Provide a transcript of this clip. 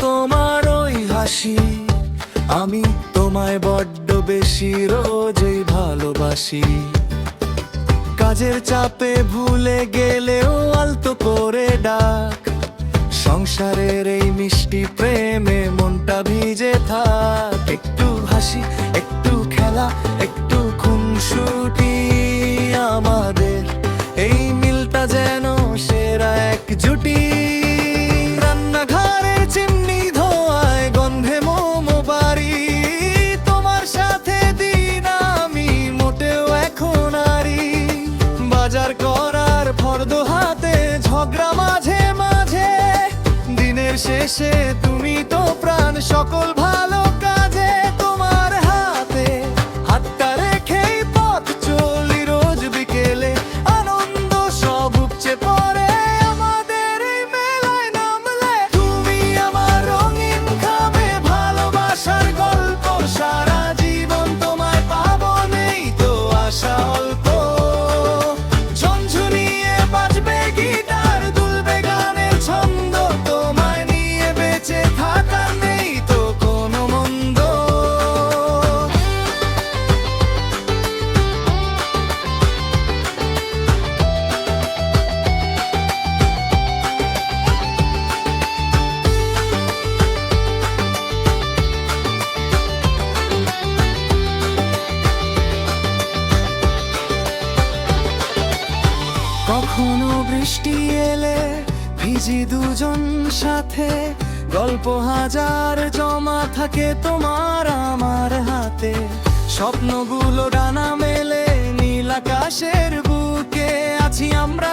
তোমার ওই হাসি, আমি তোমায় বড্ড বেশি রোজই ভালোবাসি। কাজের চাপে ভুলে গেলেও আলতো করে ডাক, সংসারের এই মিষ্টি প্রেমে মনটা ভিজে থাক। একটু হাসি, একটু খেলা, একটু খুনসুটি, আমাদের এই মিলটা যেন সেরা এক জুটি। রান্নাঘরে চিমনি ধোঁয়ায় গন্ধে মোমো বাড়ি, তোমার সাথে দিন আমি মোটেও এখন আরি। বাজার করার ফর্দ হাতে, ঝগড়া মাঝে মাঝে, দিনের শেষে তুমি তো প্রাণ সকল ভালো কাজে। তোমার হাতে হাতটা রেখেই পথ চলি রোজ বিকেলে, আনন্দ সব উপচে পড়ে আমাদের এই মেলায় নামলে। তুমি আমার রঙিন খামে, ভালোবাসার গল্প সারা জীবন তোমায় পাবো, নেই তো আশা অল্প। ঝনঝনিয়ে বাজবে গিটার, দুলবে গানের ছন্দ, তোমায় নিয়ে বেঁচে থাকার নেই তো কোনো মন্দ। কখনো বৃষ্টি এলে ভিজি দুজন সাথে, গল্প হাজার জমা থাকে তোমার আমার হাতে। স্বপ্নগুলো ডানা মেলে নীল আকাশের বুকে, আছি আমরা